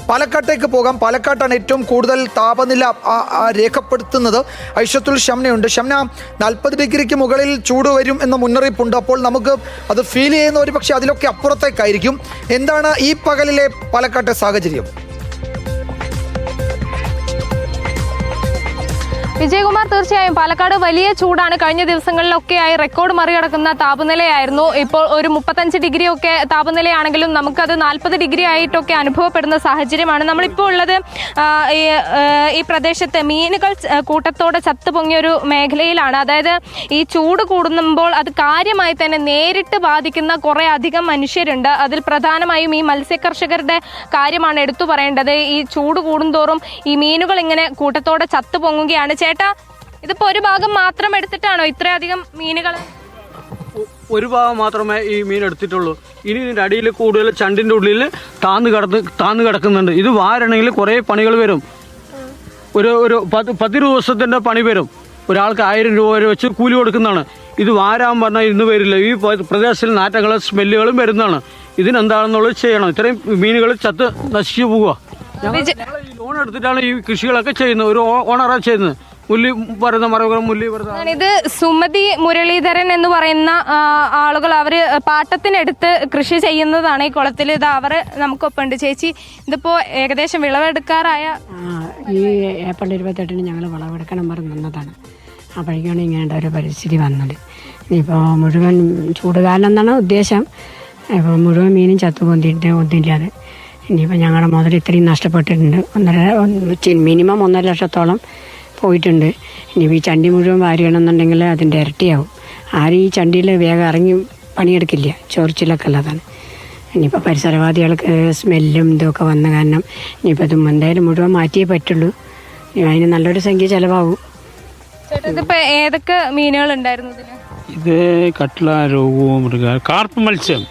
പാലക്കാട്ടേക്ക് പോകാം. പാലക്കാട്ടാണ് ഏറ്റവും കൂടുതൽ താപനില രേഖപ്പെടുത്തുന്നത്. ഐഷത്തുൽ ഷംനയുണ്ട്. ഷംന, 40 ഡിഗ്രിക്ക് മുകളിൽ ചൂട് വരും എന്ന മുന്നറിയിപ്പുണ്ട്. അപ്പോൾ നമുക്ക് അത് ഫീൽ ചെയ്യുന്ന ഒരു പക്ഷേ അതിലൊക്കെ അപ്പുറത്തേക്കായിരിക്കും. എന്താണ് ഈ പകലിലെ പാലക്കാട്ടെ സാഹചര്യം? വിജയകുമാർ, തീർച്ചയായും പാലക്കാട് വലിയ ചൂടാണ്. കഴിഞ്ഞ ദിവസങ്ങളിലൊക്കെയായി റെക്കോർഡ് മറികടക്കുന്ന താപനിലയായിരുന്നു. ഇപ്പോൾ ഒരു 35 ഡിഗ്രി ഒക്കെ താപനിലയാണെങ്കിലും നമുക്കത് 40 ഡിഗ്രി ആയിട്ടൊക്കെ അനുഭവപ്പെടുന്ന സാഹചര്യമാണ്. നമ്മളിപ്പോൾ ഉള്ളത് ഈ പ്രദേശത്ത് മീനുകൾ കൂട്ടത്തോടെ ചത്തുപൊങ്ങിയൊരു മേഖലയിലാണ്. അതായത് ഈ ചൂട് കൂടുമ്പോൾ അത് കാര്യമായി തന്നെ നേരിട്ട് ബാധിക്കുന്ന കുറേ അധികം മനുഷ്യരുണ്ട്. അതിൽ പ്രധാനമായും ഈ മത്സ്യകർഷകരുടെ കാര്യമാണ് എടുത്തു പറയേണ്ടത്. ഈ ചൂട് കൂടുന്തോറും ഈ മീനുകൾ ഇങ്ങനെ കൂട്ടത്തോടെ ചത്തുപൊങ്ങുകയാണ്. ചേട്ടാ, ഇതിപ്പോ ഒരു ഭാഗം മാത്രം എടുത്തിട്ടാണോ ഇത്രയധികം മീനുകൾ? ഒരു ഭാഗം മാത്രമേ ഈ മീൻ എടുത്തിട്ടുള്ളൂ. ഇനി ഇതിൻ്റെ അടിയിൽ കൂടുതൽ ചണ്ടിൻ്റെ ഉള്ളിൽ താന്ന് കിടക്കുന്നുണ്ട്. ഇത് വാരണമെങ്കിൽ കുറേ പണികൾ വരും. ഒരു 10 ദിവസത്തിൻ്റെ പണി വരും. ഒരാൾക്ക് 1000 രൂപ വരെ വെച്ച് കൂലി കൊടുക്കുന്നതാണ്. ഇത് വാരാൻ പറഞ്ഞാൽ ഇന്ന് വരില്ല. ഈ പ്രദേശത്തിൽ നാറ്റങ്ങളും സ്മെല്ലുകളും വരുന്നതാണ്. ഇതിനെന്താണെന്നുള്ളത് ചെയ്യണം. ഇത്രയും മീനുകൾ ചത്ത് നശിച്ചു പോവുക. ഞങ്ങൾ ഈ ലോൺ എടുത്തിട്ടാണ് ഈ കൃഷികളൊക്കെ ചെയ്യുന്നത്. ഒരു ഓണറാണ് ചെയ്യുന്നത്. ഇത് സുമതി മുരളീധരൻ എന്ന് പറയുന്ന ആളുകൾ, അവര് പാട്ടത്തിനെടുത്ത് കൃഷി ചെയ്യുന്നതാണ് ഈ കുളത്തിൽ. ഇത് അവർ നമുക്കൊപ്പമുണ്ട്. ചേച്ചി, ഇതിപ്പോ ഏകദേശം വിളവെടുക്കാറായ ഈ ഏപ്രിൽ 28-ന് ഞങ്ങൾ വിളവെടുക്കണം പറഞ്ഞ് നിന്നതാണ്. അപ്പോഴേക്കാണ് ഇങ്ങനെ ഒരു പരിസ്ഥിതി വന്നത്. ഇനിയിപ്പോൾ മുഴുവൻ ചൂടുകാലം എന്നാണ് ഉദ്ദേശം. ഇപ്പോൾ മുഴുവൻ മീനും ചത്തുപൊന്തിയിട്ട് ഒന്നുമില്ലാതെ ഇനിയിപ്പോൾ ഞങ്ങളുടെ മുതൽ ഇത്രയും നഷ്ടപ്പെട്ടിട്ടുണ്ട്. മിനിമം 1.5 ലക്ഷത്തോളം പോയിട്ടുണ്ട്. ഇനിയിപ്പോൾ ഈ ചണ്ടി മുഴുവൻ വാരിയണമെന്നുണ്ടെങ്കിൽ അതിൻ്റെ ഇരട്ടിയാവും. ആരും ഈ ചണ്ടിയിൽ വേഗം ഇറങ്ങി പണിയെടുക്കില്ല, ചൊറിച്ചിലൊക്കെ ഉള്ളതാണ്. ഇനിയിപ്പോൾ പരിസരവാദികൾക്ക് സ്മെല്ലും ഇതൊക്കെ വന്ന കാരണം ഇനിയിപ്പോൾ ഇത് എന്തായാലും മുഴുവൻ മാറ്റിയേ പറ്റുള്ളൂ. അതിന് നല്ലൊരു സംഖ്യ ചിലവാകും. ഇതിപ്പോൾ ഏതൊക്കെ മീനുകൾ ഉണ്ടായിരുന്നു ഇത് കട്ട്ള, രോഗവും കാർപ്പ് മത്സ്യം,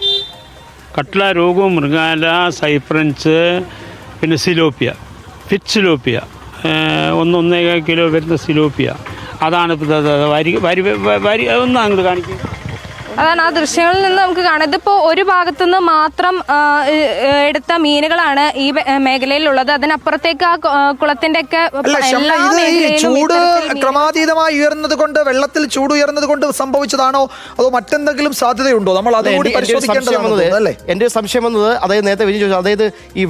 കട്ട്ള, രോഗവും മൃഗാല, സൈപ്രൻസ്, പിന്നെ സിലോപ്പിയ, ഫിറ്റ് സിലോപ്പിയ, 1.5 കിലോ വരുന്ന സിലോപ്പിയ. അതാണ് ഒന്ന് അങ്ങോട്ട് കാണിക്കും. അതാണ് ആ ദൃശ്യങ്ങളിൽ നിന്ന് നമുക്ക് കാണാം. ഇതിപ്പോൾ ഒരു ഭാഗത്തുനിന്ന് മാത്രം എടുത്ത മീനുകളാണ് ഈ മേഖലയിലുള്ളത്. അതിനപ്പുറത്തേക്ക് ആ കുളത്തിന്റെ ഒക്കെ ചൂട് ക്രമാതീതമായി ഉയർന്നത് കൊണ്ട്, വെള്ളത്തിൽ ചൂട് ഉയർന്നത് കൊണ്ട് സംഭവിച്ചതാണോ അതോ മറ്റെന്തെങ്കിലും സാധ്യതയുണ്ടോ? നമ്മൾ അതുകൂടി പരിശോധിക്കേണ്ടതാണ്. എന്റെ സംശയം വന്നത്, അതായത് നേരത്തെ വിജയ് ചോദിച്ചു, അതായത് ഈ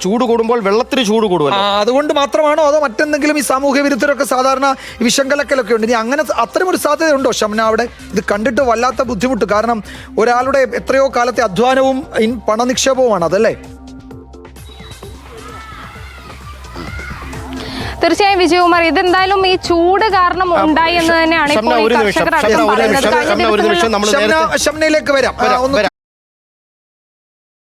ചൂട് കൂടുമ്പോൾ വെള്ളത്തിന് ചൂട് കൂടുമല്ലോ, അതുകൊണ്ട് മാത്രമാണോ അതോ മറ്റെന്തെങ്കിലും ഈ സാമൂഹ്യ വിരുദ്ധരൊക്കെ സാധാരണ വിഷങ്കലക്കലൊക്കെ ഉണ്ട്? ഇനി അങ്ങനെ അത്തരമൊരു സാധ്യതയുണ്ടോ ഷംന? അവിടെ ഇത് കണ്ടിട്ട് വല്ലാത്ത ബുദ്ധിമുട്ട്. കാരണം ഒരാളുടെ എത്രയോ കാലത്തെ അധ്വാനവും പണനിക്ഷേപവുമാണ് അതല്ലേ? തീർച്ചയായും വിജയകുമാർ, ഇതെന്തായാലും ഈ ചൂട് കാരണം ഉണ്ടായി എന്ന് തന്നെയാണ് ഇപ്പോൾ കർഷകർ അടക്കം പറയുന്നത്. ഷംനയിലേക്ക് വരാം.